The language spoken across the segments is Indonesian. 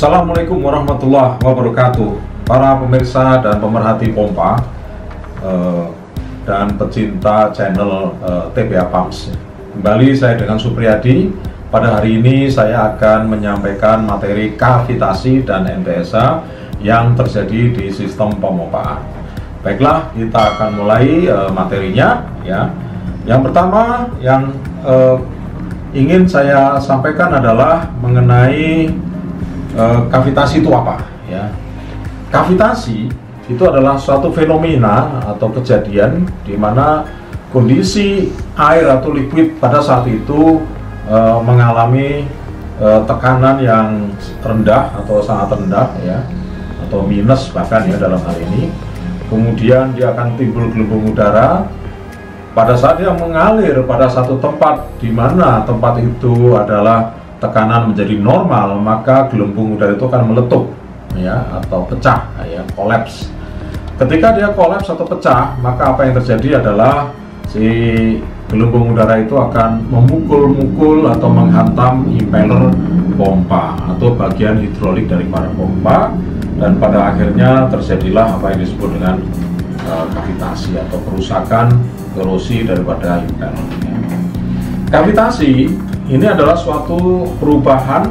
Assalamualaikum warahmatullahi wabarakatuh. Para pemirsa dan pemerhati pompa dan pecinta channel TBA Pumps. Kembali saya dengan Supriyadi. Pada hari ini saya akan menyampaikan materi kavitasi dan NPSA yang terjadi di sistem pemompaan. Baiklah, kita akan mulai materinya ya. Yang pertama yang ingin saya sampaikan adalah mengenai kavitasi itu apa ya. Kavitasi itu adalah suatu fenomena atau kejadian di mana kondisi air atau liquid pada saat itu mengalami tekanan yang rendah atau sangat rendah ya, atau minus bahkan ya dalam hal ini. Kemudian dia akan timbul gelembung udara pada saat dia mengalir pada satu tempat di mana tempat itu adalah tekanan menjadi normal, maka gelembung udara itu akan meletup ya, atau pecah ya, kolaps. Ketika dia kolaps atau pecah, maka apa yang terjadi adalah si gelembung udara itu akan memukul-mukul atau menghantam impeller pompa atau bagian hidrolik dari para pompa, dan pada akhirnya terjadilah apa yang disebut dengan kavitasi atau kerusakan korosi daripada impeller. Kavitasi ini adalah suatu perubahan,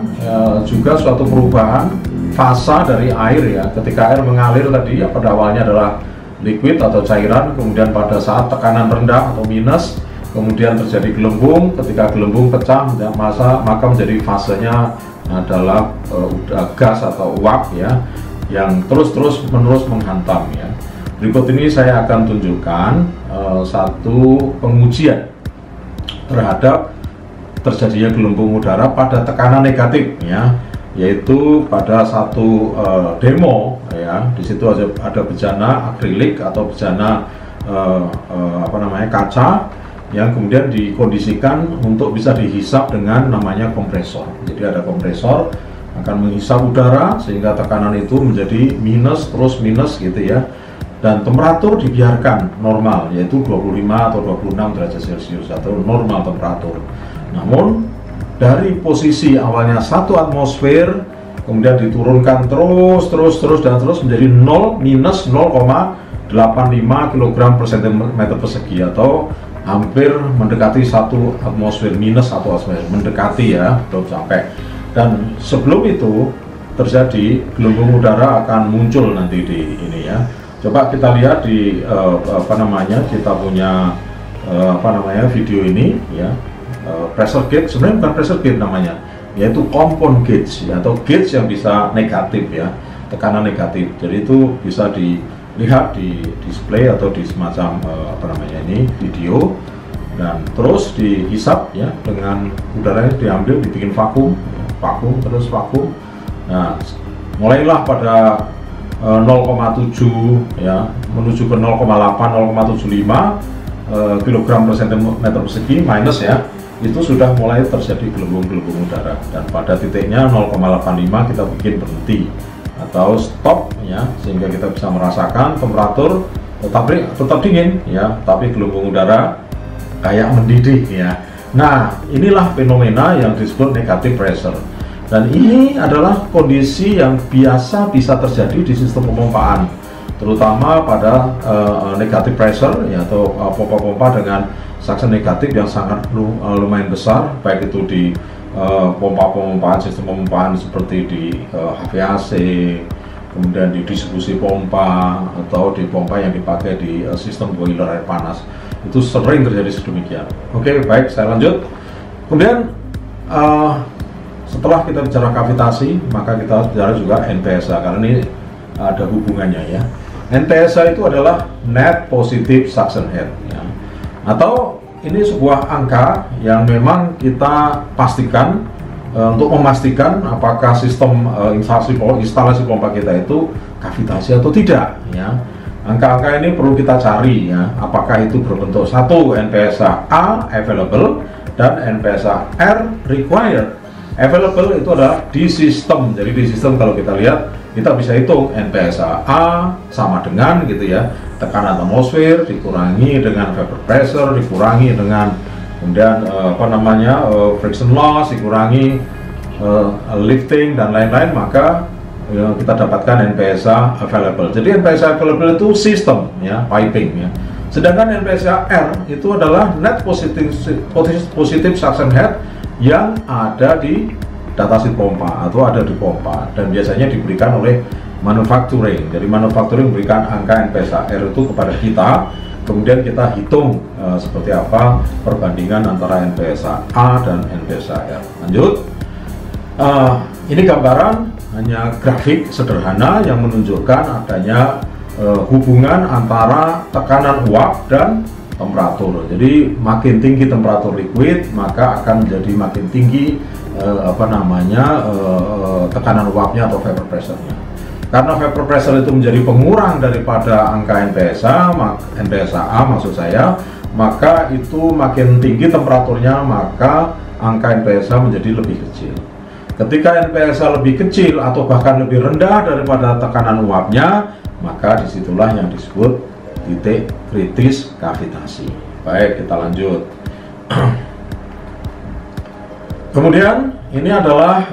juga suatu perubahan fase dari air ya. Ketika air mengalir tadi ya, pada awalnya adalah liquid atau cairan, kemudian pada saat tekanan rendah atau minus, kemudian terjadi gelembung. Ketika gelembung pecah, maka menjadi fasenya adalah gas atau uap ya, yang terus menerus menghantam ya. Berikut ini saya akan tunjukkan satu pengujian terhadap terjadinya gelembung udara pada tekanan negatif ya, yaitu pada satu demo ya. Di situ ada bejana akrilik atau bejana kaca yang kemudian dikondisikan untuk bisa dihisap dengan namanya kompresor. Jadi ada kompresor akan menghisap udara sehingga tekanan itu menjadi minus terus minus gitu ya, dan temperatur dibiarkan normal, yaitu 25 atau 26 derajat Celcius atau normal temperatur. Namun dari posisi awalnya 1 atmosfer kemudian diturunkan terus menjadi 0 minus 0,85 kg per cm persegi atau hampir mendekati 1 atmosfer, minus 1 atmosfer, mendekati ya, belum sampai. Dan sebelum itu terjadi gelembung udara akan muncul nanti di ini ya. Coba kita lihat di kita punya video ini ya. Pressure gauge, sebenarnya bukan pressure gauge namanya, yaitu compound gauge ya, atau gauge yang bisa negatif ya, tekanan negatif. Jadi itu bisa dilihat di display atau di semacam ini video, dan terus dihisap ya, dengan udaranya diambil, dibikin vakum ya, terus vakum. Nah, mulailah pada 0,7 ya menuju ke 0,75 kg per cm persegi minus ya, itu sudah mulai terjadi gelembung udara, dan pada titiknya 0,85 kita bikin berhenti atau stop ya, sehingga kita bisa merasakan temperatur tetap dingin ya, tapi gelembung udara kayak mendidih ya. Nah, inilah fenomena yang disebut negative pressure, dan ini adalah kondisi yang biasa bisa terjadi di sistem pemompaan, terutama pada negative pressure ya, atau pompa-pompa dengan suction negatif yang sangat lumayan besar, baik itu di pompa-pompaan, sistem pemompaan seperti di HVAC, kemudian di distribusi pompa, atau di pompa yang dipakai di sistem boiler air panas. Itu sering terjadi sedemikian. Oke, baik, saya lanjut. Kemudian setelah kita bicara kavitasi, maka kita harus bicara juga NPSA, karena ini ada hubungannya ya. NPSA itu adalah net positive suction head ya, atau ini sebuah angka yang memang kita pastikan untuk memastikan apakah sistem instalasi pompa kita itu kavitasi atau tidak ya. Angka-angka ini perlu kita cari ya, apakah itu berbentuk satu NPSA A available dan NPSA R required. Available itu adalah di sistem, jadi di sistem kalau kita lihat kita bisa hitung NPSA A sama dengan gitu ya, tekanan atmosfer dikurangi dengan vapor pressure dikurangi dengan kemudian friction loss dikurangi lifting dan lain-lain, maka kita dapatkan NPSA available. Jadi NPSA available itu sistem ya, piping ya. Sedangkan NPSA R itu adalah net positive suction head yang ada di datasheet pompa atau ada di pompa, dan biasanya diberikan oleh manufacturing. Jadi manufacturing memberikan angka NPSA R itu kepada kita, kemudian kita hitung seperti apa perbandingan antara NPSA A dan NPSA R. Lanjut, ini gambaran hanya grafik sederhana yang menunjukkan adanya hubungan antara tekanan uap dan temperatur. Jadi makin tinggi temperatur liquid, maka akan menjadi makin tinggi tekanan uapnya atau vapor pressure-nya. Karena vapor pressure itu menjadi pengurang daripada angka NPSA A maksud saya, maka itu makin tinggi temperaturnya, maka angka NPSA menjadi lebih kecil. Ketika NPSA lebih kecil atau bahkan lebih rendah daripada tekanan uapnya, maka disitulah yang disebut titik kritis kavitasi. Baik, kita lanjut. Kemudian ini adalah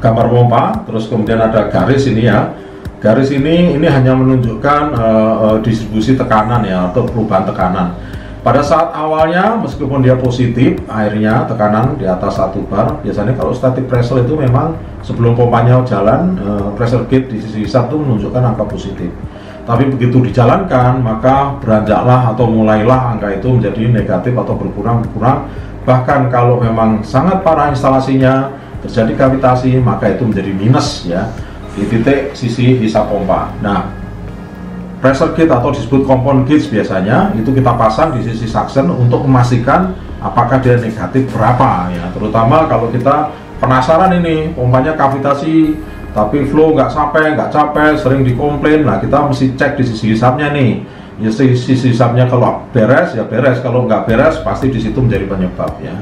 gambar pompa, terus kemudian ada garis ini ya. Garis ini hanya menunjukkan distribusi tekanan ya, atau perubahan tekanan. Pada saat awalnya meskipun dia positif, airnya tekanan di atas 1 bar. Biasanya kalau static pressure itu memang sebelum pompanya jalan, pressure gauge di sisi hisap itu menunjukkan angka positif. Tapi begitu dijalankan, maka beranjaklah atau mulailah angka itu menjadi negatif atau berkurang. Bahkan kalau memang sangat parah instalasinya, terjadi kavitasi, maka itu menjadi minus ya di titik sisi hisap pompa. Nah, pressure gauge atau disebut compound gauge biasanya itu kita pasang di sisi suction untuk memastikan apakah dia negatif berapa ya. Terutama kalau kita penasaran ini pompanya kavitasi tapi flow nggak capek, sering dikomplain. Nah, kita mesti cek di sisi hisapnya nih. Ya, sisi hisapnya kalau beres ya beres, kalau nggak beres pasti di situ menjadi penyebab ya.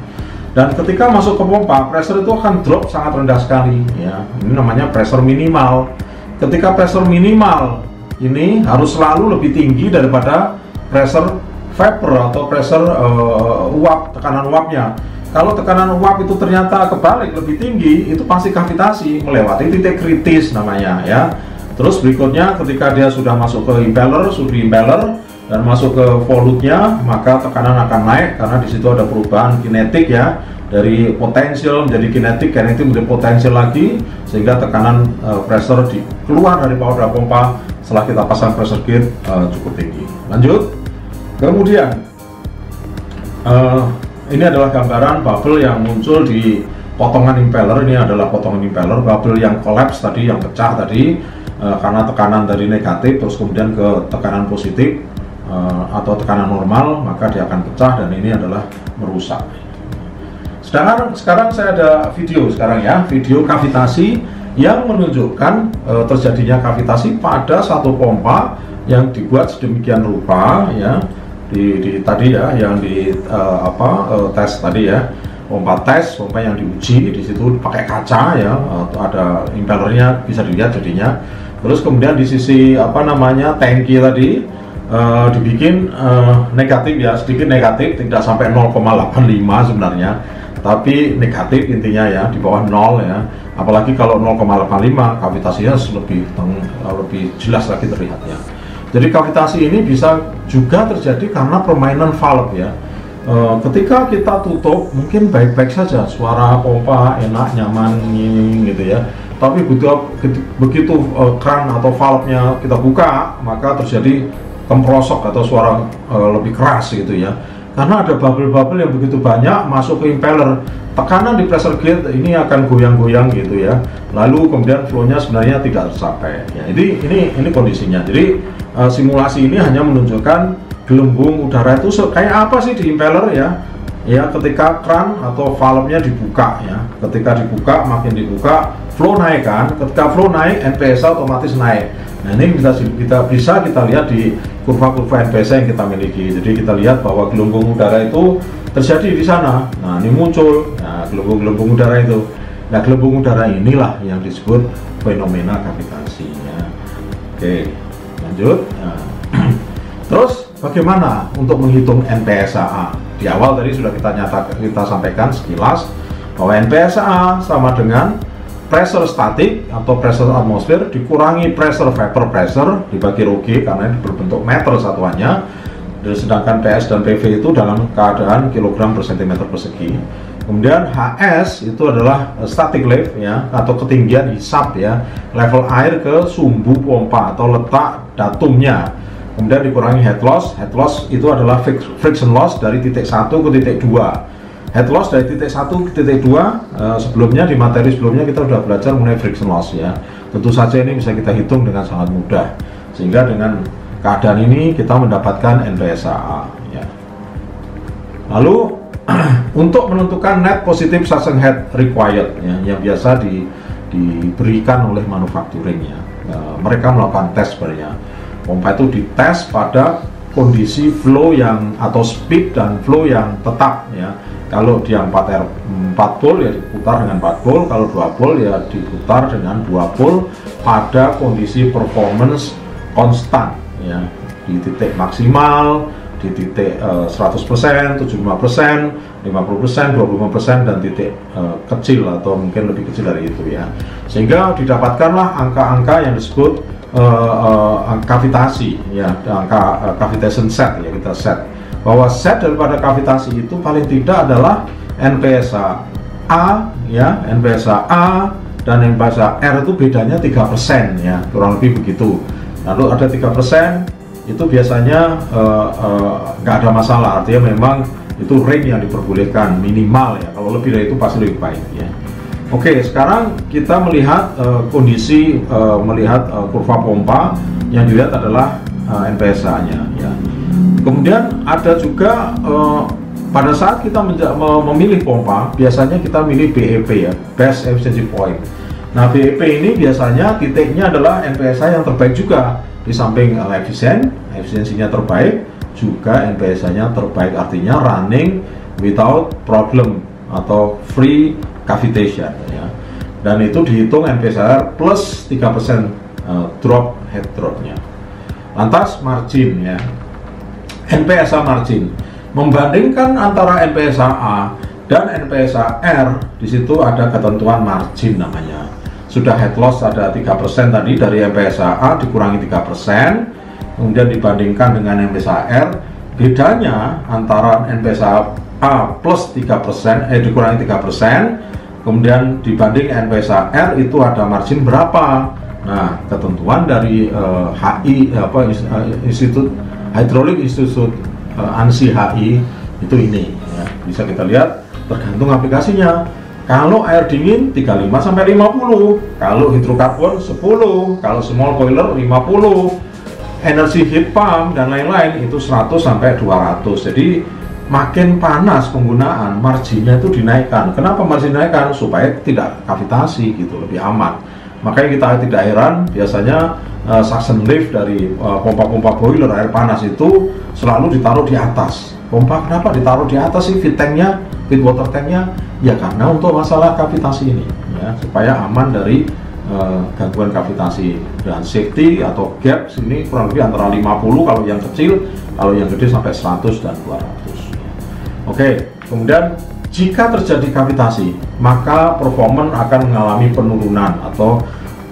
Dan ketika masuk ke pompa, pressure itu akan drop sangat rendah sekali ya. Ini namanya pressure minimal. Ketika pressure minimal ini harus selalu lebih tinggi daripada pressure vapor atau pressure uap, tekanan uapnya. Kalau tekanan uap itu ternyata kebalik lebih tinggi, itu pasti kavitasi, melewati titik kritis namanya ya. Terus berikutnya ketika dia sudah masuk ke impeller, dan masuk ke volute-nya, maka tekanan akan naik karena di situ ada perubahan kinetik ya, dari potensial menjadi kinetik menjadi potensial lagi, sehingga tekanan pressure keluar dari power pompa setelah kita pasang pressure gauge cukup tinggi. Lanjut, kemudian ini adalah gambaran bubble yang muncul di potongan impeller. Ini adalah potongan impeller, bubble yang collapse tadi, yang pecah tadi karena tekanan dari negatif terus kemudian ke tekanan positif atau tekanan normal, maka dia akan pecah dan ini adalah merusak. Sekarang saya ada video video kavitasi yang menunjukkan terjadinya kavitasi pada satu pompa yang dibuat sedemikian rupa ya, tadi ya, yang tes tadi ya, pompa yang diuji di situ pakai kaca ya, ada impellernya bisa dilihat jadinya. Terus kemudian di sisi tangki tadi dibikin negatif ya, sedikit negatif, tidak sampai 0,85 sebenarnya, tapi negatif intinya ya, di bawah 0 ya. Apalagi kalau 0,85 kavitasinya lebih jelas lagi terlihatnya. Jadi kavitasi ini bisa juga terjadi karena permainan valve ya. Ketika kita tutup mungkin baik-baik saja, suara pompa enak, nyaman gitu ya. Tapi begitu kran atau valve-nya kita buka, maka terjadi kemprosok atau suara lebih keras gitu ya. Karena ada bubble-bubble yang begitu banyak masuk ke impeller, tekanan di pressure gauge ini akan goyang-goyang gitu ya. Lalu kemudian flow-nya sebenarnya tidak tercapai. Ya, ini kondisinya. Jadi simulasi ini hanya menunjukkan gelembung udara itu kayak apa sih di impeller ya. Ya, ketika kran atau valve-nya dibuka ya. Ketika dibuka, makin dibuka, flow naik kan. Ketika flow naik, NPSA otomatis naik. Nah, ini bisa kita lihat di kurva-kurva NPSA yang kita miliki. Jadi kita lihat bahwa gelembung udara itu terjadi di sana. Nah, ini muncul. Nah, gelembung-gelembung udara itu. Nah, gelembung udara inilah yang disebut fenomena kavitasi ya. Oke, lanjut. Nah. Terus bagaimana untuk menghitung NPSA A? Di awal tadi sudah kita sampaikan sekilas bahwa NPSA sama dengan pressure static atau pressure atmosfer dikurangi pressure vapor pressure dibagi rugi karena ini berbentuk meter satuannya, sedangkan PS dan PV itu dalam keadaan kilogram per sentimeter persegi. Kemudian HS itu adalah static lift ya, atau ketinggian hisap ya, level air ke sumbu pompa atau letak datumnya. Kemudian dikurangi head loss itu adalah friction loss dari titik 1 ke titik 2. Head loss dari titik 1 ke titik 2, sebelumnya di materi sebelumnya kita sudah belajar mengenai friction loss ya. Tentu saja ini bisa kita hitung dengan sangat mudah, sehingga dengan keadaan ini kita mendapatkan NPSA ya. Lalu untuk menentukan net positive suction head required ya, yang biasa diberikan oleh manufacturing ya, mereka melakukan tes sebenarnya. Pompa itu dites pada kondisi flow yang atau speed dan flow yang tetap ya. Kalau dia 4 pole ya diputar dengan 4 pole, kalau 2 pole ya diputar dengan 2 pole pada kondisi performance konstan ya, di titik maksimal, di titik 100%, 75%, 50%, 25% dan titik kecil atau mungkin lebih kecil dari itu ya. Sehingga didapatkanlah angka-angka yang disebut kavitasi ya, angka cavitation set ya, kita set bahwa set daripada kavitasi itu paling tidak adalah NPSA A ya, NPSA A dan NPSA R itu bedanya 3% ya, kurang lebih begitu. Lalu ada 3% itu biasanya nggak ada masalah, artinya memang itu range yang diperbolehkan minimal ya, kalau lebih dari itu pasti lebih baik ya. Oke, sekarang kita melihat kondisi melihat kurva pompa, yang dilihat adalah NPSA-nya ya. Kemudian ada juga pada saat kita memilih pompa, biasanya kita milih BEP ya, Best Efficiency Point. Nah, BEP ini biasanya titiknya adalah NPSA yang terbaik juga. Di samping efisiensinya terbaik, juga NPSA-nya terbaik, artinya running without problem atau free cavitation ya. Dan itu dihitung NPSA plus 3% drop head dropnya. Lantas margin ya, NPSA margin membandingkan antara NPSA A dan NPSA R, di situ ada ketentuan margin namanya. Sudah head loss ada 3% tadi dari NPSA A dikurangi 3%, kemudian dibandingkan dengan NPSA R, bedanya antara NPSA A plus 3% dikurangi 3%, kemudian dibanding NPSA R itu ada margin berapa? Nah, ketentuan dari Institut Hydraulic Institute ANSI HI itu ini ya. Bisa kita lihat tergantung aplikasinya. Kalau air dingin 35 sampai 50, kalau hidrokarbon 10, kalau small boiler 50, energi heat pump dan lain-lain itu 100 sampai 200. Jadi makin panas penggunaan, marginnya itu dinaikkan. Kenapa margin dinaikkan? Supaya tidak kavitasi gitu, lebih aman. Makanya kita tidak heran biasanya suction lift dari pompa-pompa boiler air panas itu selalu ditaruh di atas. Pompa kenapa ditaruh di atas sih feed tanknya, feed water tanknya? Ya karena untuk masalah kavitasi ini ya, supaya aman dari gangguan kavitasi, dan safety atau gap sini kurang lebih antara 50 kalau yang kecil, kalau yang gede sampai 100 dan 200. Oke, kemudian jika terjadi kavitasi, maka performance akan mengalami penurunan atau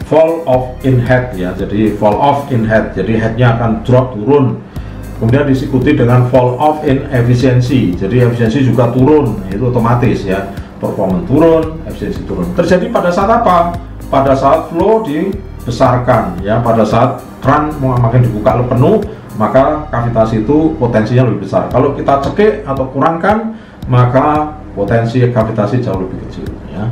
fall off in head ya. Jadi fall off in head, jadi headnya akan drop turun. Kemudian diikuti dengan fall off in efisiensi, jadi efisiensi juga turun, itu otomatis ya, performance turun, efisiensi turun. Terjadi pada saat apa? Pada saat flow dibesarkan ya, pada saat keran makin dibuka penuh, maka kavitasi itu potensinya lebih besar. Kalau kita cekik atau kurangkan, maka potensi kavitasi jauh lebih kecil ya.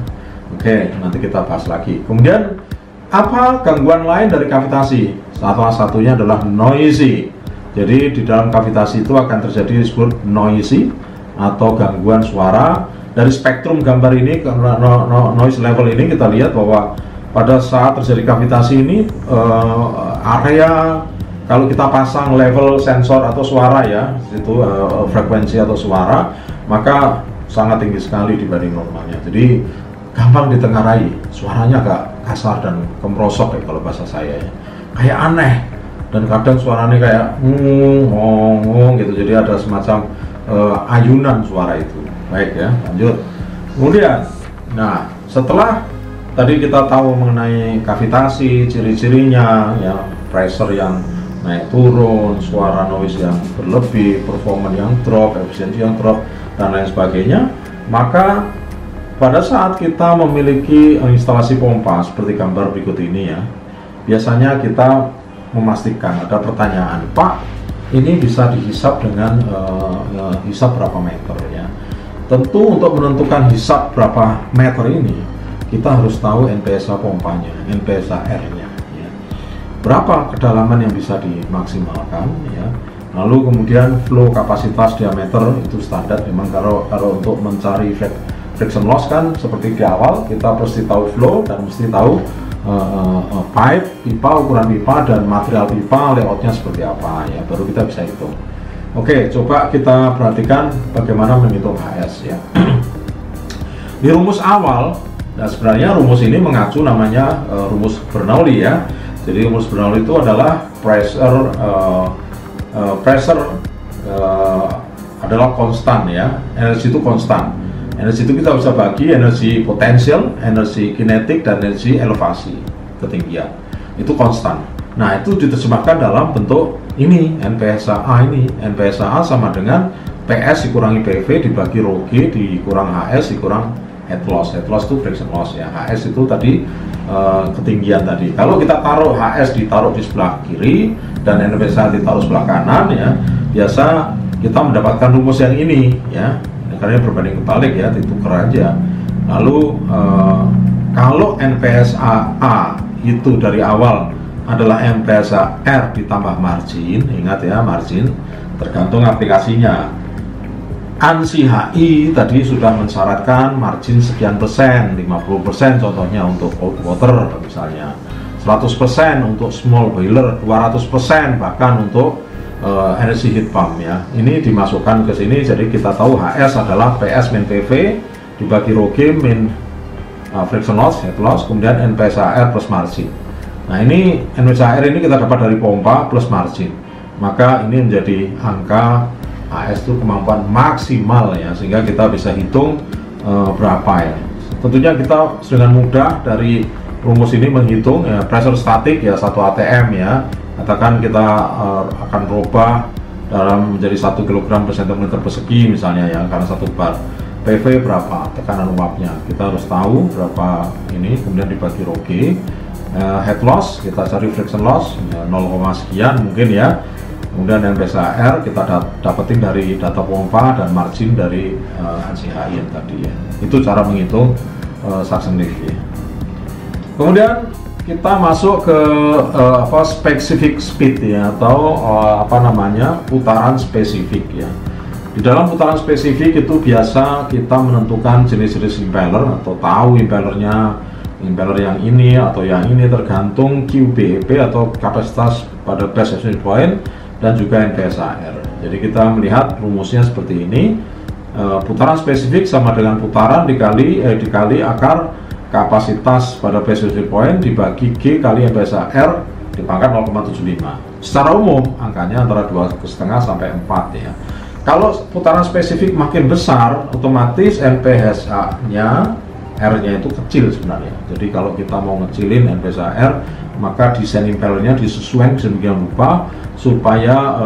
Oke, nanti kita bahas lagi. Kemudian apa gangguan lain dari kavitasi? Salah satunya adalah noisy. Jadi di dalam kavitasi itu akan terjadi disebut noisy atau gangguan suara. Dari spektrum gambar ini, noise level ini kita lihat bahwa pada saat terjadi kavitasi ini area, kalau kita pasang level sensor atau suara ya, itu frekuensi atau suara, maka sangat tinggi sekali dibanding normalnya. Jadi gampang ditengarai, suaranya agak kasar dan kemrosok ya kalau bahasa saya ya. Kayak aneh, dan kadang suaranya kayak ngomong gitu, jadi ada semacam ayunan suara itu. Baik ya, lanjut. Kemudian Nah, setelah tadi kita tahu mengenai kavitasi, ciri-cirinya, ya, pressure yang naik turun, suara noise yang berlebih, performance yang drop, efisiensi yang drop, dan lain sebagainya, maka pada saat kita memiliki instalasi pompa seperti gambar berikut ini ya, biasanya kita memastikan ada pertanyaan, Pak, ini bisa dihisap dengan hisap berapa meter ya. Tentu untuk menentukan hisap berapa meter ini, kita harus tahu NPSA pompanya, NPSA R-nya ya. Berapa kedalaman yang bisa dimaksimalkan ya. Lalu kemudian flow kapasitas diameter itu standar. Memang kalau untuk mencari friction loss kan seperti di awal, kita pasti tahu flow dan mesti tahu pipe, pipa, ukuran pipa, dan material pipa, layoutnya seperti apa ya, baru kita bisa hitung. Oke, coba kita perhatikan bagaimana menghitung HS ya. Di rumus awal, nah sebenarnya rumus ini mengacu namanya rumus Bernoulli ya. Jadi rumus Bernoulli itu adalah pressure adalah konstan ya, energi itu konstan. Energi itu kita bisa bagi energi potensial, energi kinetik, dan energi elevasi ketinggian. Itu konstan. Nah, itu diterjemahkan dalam bentuk ini, NPSA A ini. NPSA A sama dengan PS dikurangi PV dibagi rho G dikurang HS dikurang head loss. Head loss itu friction loss ya. HS itu tadi ketinggian tadi. Kalau kita taruh HS ditaruh di sebelah kiri dan NPSA ditaruh sebelah kanan ya, biasa kita mendapatkan rumus yang ini ya. Karena berbanding kebalik ya, ditukar aja. Lalu kalau NPSA A itu dari awal adalah NPSA R ditambah margin, ingat ya, margin tergantung aplikasinya. ANSI HI tadi sudah mensyaratkan margin sekian persen, 50% contohnya untuk cold water misalnya, 100% untuk small boiler, 200% bahkan untuk energy heat pump ya. Ini dimasukkan ke sini, jadi kita tahu HS adalah PS min PV dibagi rho G min friction loss, head loss, kemudian NPSA R plus margin. Nah, ini NPSA R ini kita dapat dari pompa plus margin. Maka ini menjadi angka HS itu kemampuan maksimal ya, sehingga kita bisa hitung berapa ya. Tentunya kita dengan mudah dari rumus ini menghitung ya, pressure statik ya 1 ATM ya. Katakan kita akan berubah dalam menjadi 1 kg per cm persegi misalnya ya, karena 1 bar. PV berapa tekanan uapnya, kita harus tahu berapa ini, kemudian dibagi rho G. Head loss kita cari friction loss ya, 0, sekian mungkin ya. Kemudian NPSA R kita dapetin dari data pompa dan margin dari ANSI HI yang tadi ya. Itu cara menghitung suction lift ya. Kemudian kita masuk ke specific speed ya, atau putaran spesifik ya. Di dalam putaran spesifik itu biasa kita menentukan jenis-jenis impeller atau tahu impellernya, impeller yang ini atau yang ini, tergantung QBEP atau kapasitas pada base efficiency point dan juga NPSA R. Jadi kita melihat rumusnya seperti ini. Putaran spesifik sama dengan putaran dikali akar kapasitas pada base efficiency point dibagi G kali NPSA R dipangkat 0,75. Secara umum angkanya antara 2,5 sampai 4 ya. Kalau putaran spesifik makin besar, otomatis NPSA-nya R-nya itu kecil sebenarnya. Jadi kalau kita mau ngecilin NPSA R, maka desain impellernya disesuaikan sedemikian rupa supaya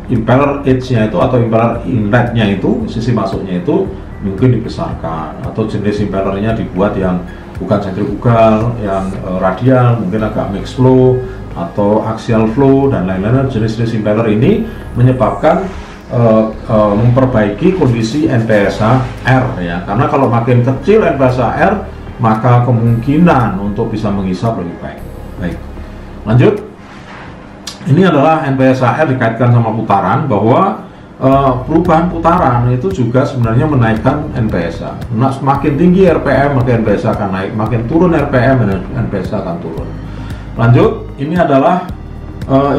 impeller edge-nya itu atau impeller inlet-nya itu, sisi masuknya itu mungkin dibesarkan, atau jenis impellernya dibuat yang bukan sentrifugal, yang radial, mungkin agak mixed flow atau axial flow dan lain-lain. Jenis-jenis impeller ini menyebabkan memperbaiki kondisi NPSA R ya, karena kalau makin kecil NPSA R maka kemungkinan untuk bisa menghisap lebih baik. Baik, lanjut. Ini adalah NPSA R dikaitkan sama putaran, bahwa perubahan putaran itu juga sebenarnya menaikkan NPSA. Nah, semakin tinggi RPM maka NPSA akan naik, makin turun RPM NPSA akan turun. Lanjut, ini adalah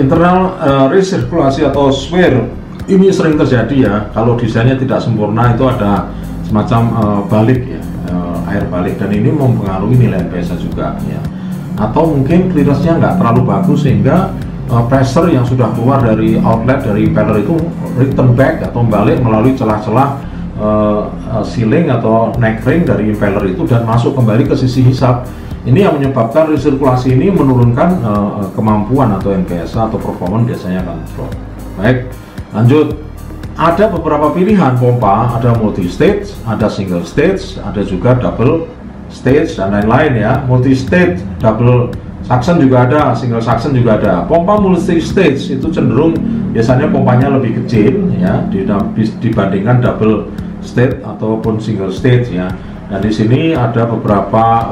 internal resirkulasi atau swir. Ini sering terjadi ya, kalau desainnya tidak sempurna itu ada semacam balik ya, air balik, dan ini mempengaruhi nilai NPSA juga ya. Atau mungkin clearance-nya nggak terlalu bagus sehingga pressure yang sudah keluar dari outlet dari impeller itu return back atau balik melalui celah-celah sealing atau neck ring dari impeller itu dan masuk kembali ke sisi hisap. Ini yang menyebabkan resirkulasi ini menurunkan kemampuan atau NPSA atau performance biasanya akan drop. Baik, lanjut. Ada beberapa pilihan pompa, ada multi stage, ada single stage, ada juga double stage dan lain-lain ya. Multi stage, double suction juga ada, single suction juga ada. Pompa multi stage itu cenderung biasanya pompanya lebih kecil ya dibandingkan double stage ataupun single stage ya. Dan di sini ada beberapa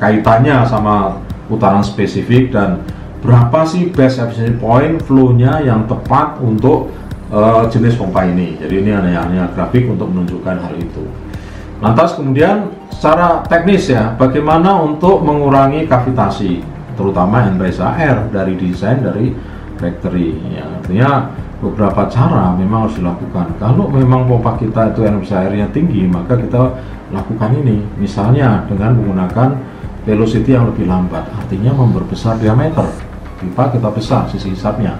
kaitannya sama putaran spesifik dan berapa sih best efficiency point flow-nya yang tepat untuk jenis pompa ini. Jadi ini hanya grafik untuk menunjukkan hal itu. Lantas kemudian secara teknis ya, bagaimana untuk mengurangi kavitasi, terutama NPSA air dari desain dari factory ya. Artinya beberapa cara memang harus dilakukan. Kalau memang pompa kita itu NPSA airnya tinggi, maka kita lakukan ini. Misalnya dengan menggunakan velocity yang lebih lambat, artinya memperbesar diameter pipa kita besar sisi hisapnya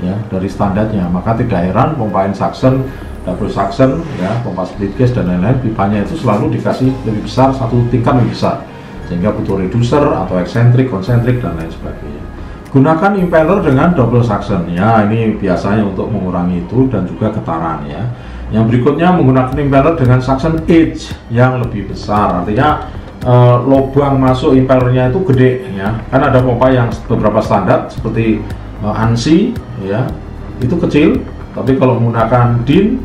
ya dari standarnya. Maka tidak heran pompa suction, double suction ya, pompa split case dan lain-lain, pipanya itu selalu dikasih lebih besar, satu tingkat lebih besar, sehingga butuh reducer atau eksentrik, konsentrik dan lain sebagainya. Gunakan impeller dengan double suction ya, ini biasanya untuk mengurangi itu dan juga getaran ya. Yang berikutnya menggunakan impeller dengan suction edge yang lebih besar, artinya lubang masuk impellernya itu gede ya. Kan ada pompa yang beberapa standar seperti ANSI ya, itu kecil, tapi kalau menggunakan DIN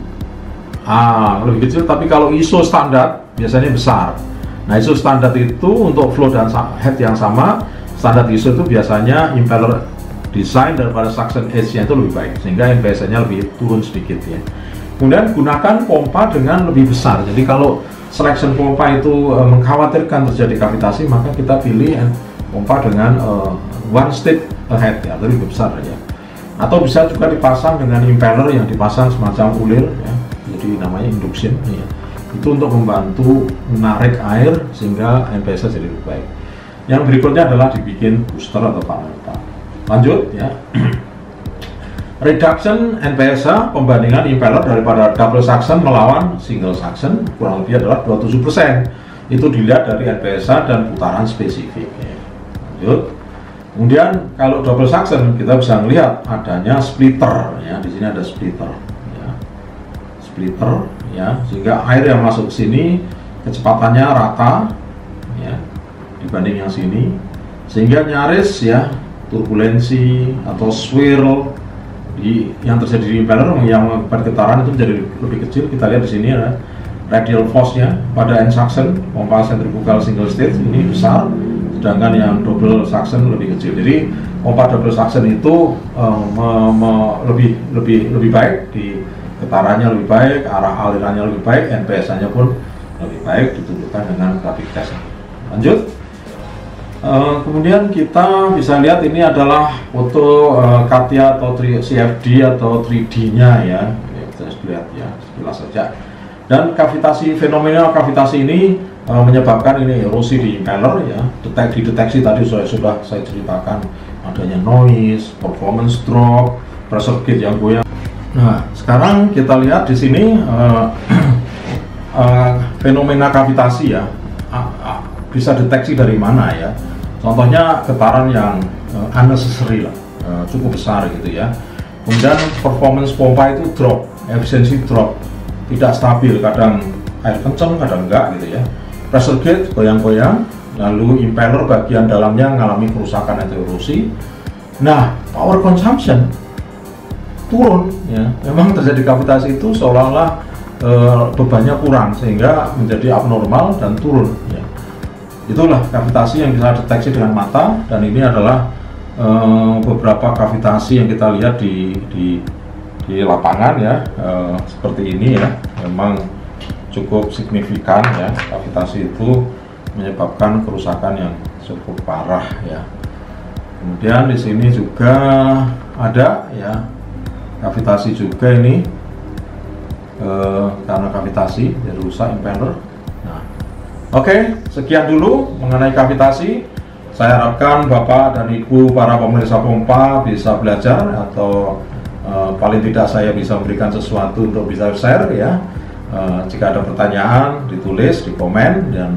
lebih kecil, tapi kalau ISO standar biasanya besar. Nah, ISO standar itu untuk flow dan head yang sama. Standar ISO itu biasanya impeller design daripada suction edge-nya itu lebih baik, sehingga NPSA-nya lebih turun sedikit ya. Kemudian gunakan pompa dengan lebih besar. Jadi kalau selection pompa itu mengkhawatirkan terjadi kavitasi, maka kita pilih pompa dengan one step ahead ya, lebih besar ya. Atau bisa juga dipasang dengan impeller yang dipasang semacam ulir ya, jadi namanya induction ya. Itu untuk membantu menarik air sehingga NPSA jadi lebih baik. Yang berikutnya adalah dibikin booster atau panel. Lanjut ya. Reduction NPSA pembandingan impeller daripada double suction melawan single suction kurang lebih adalah 27%. Itu dilihat dari NPSA dan putaran spesifik ya. Lanjut. Kemudian kalau double suction kita bisa melihat adanya splitter ya. Di sini ada splitter ya. Splitter ya, sehingga air yang masuk ke sini kecepatannya rata ya dibanding yang sini, sehingga nyaris ya turbulensi atau swirl yang terjadi di impeller yang mengakibatkan getaran itu menjadi lebih kecil. Kita lihat di sini ada radial force-nya pada end suction pompa centrifugal single stage ini besar, sedangkan yang double suction lebih kecil. Jadi pompa double suction itu lebih baik, di getarannya lebih baik, arah alirannya lebih baik, NPSA-nya pun lebih baik, ditunjukkan dengan grafik tes. Lanjut. Kemudian kita bisa lihat ini adalah foto CATIA atau CFD atau 3D-nya ya. Kita lihat ya sekilas saja. Dan kavitasi, fenomena kavitasi ini menyebabkan ini erosi di impeller ya. Dideteksi tadi sudah saya ceritakan, adanya noise, performance drop, pressure gauge yang goyang. Nah, sekarang kita lihat di sini fenomena kavitasi ya. Bisa deteksi dari mana ya? Contohnya getaran yang unnecessary lah, cukup besar gitu ya. Kemudian performance pompa itu drop, efisiensi drop, tidak stabil, kadang air kencang, kadang enggak gitu ya. Pressure gauge goyang-goyang, lalu impeller bagian dalamnya mengalami kerusakan atau erosi. Nah, power consumption turun ya. Memang terjadi kavitasi itu seolah-olah bebannya kurang sehingga menjadi abnormal dan turun ya. Itulah kavitasi yang bisa deteksi dengan mata, dan ini adalah beberapa kavitasi yang kita lihat di lapangan ya, seperti ini ya. Memang cukup signifikan ya, kavitasi itu menyebabkan kerusakan yang cukup parah ya. Kemudian di sini juga ada ya kavitasi juga ini, karena kavitasi jadi rusak impeller. Oke, sekian dulu mengenai kavitasi. Saya harapkan Bapak dan Ibu para pemirsa pompa bisa belajar, atau paling tidak saya bisa memberikan sesuatu untuk bisa share ya. Jika ada pertanyaan, ditulis di komen dan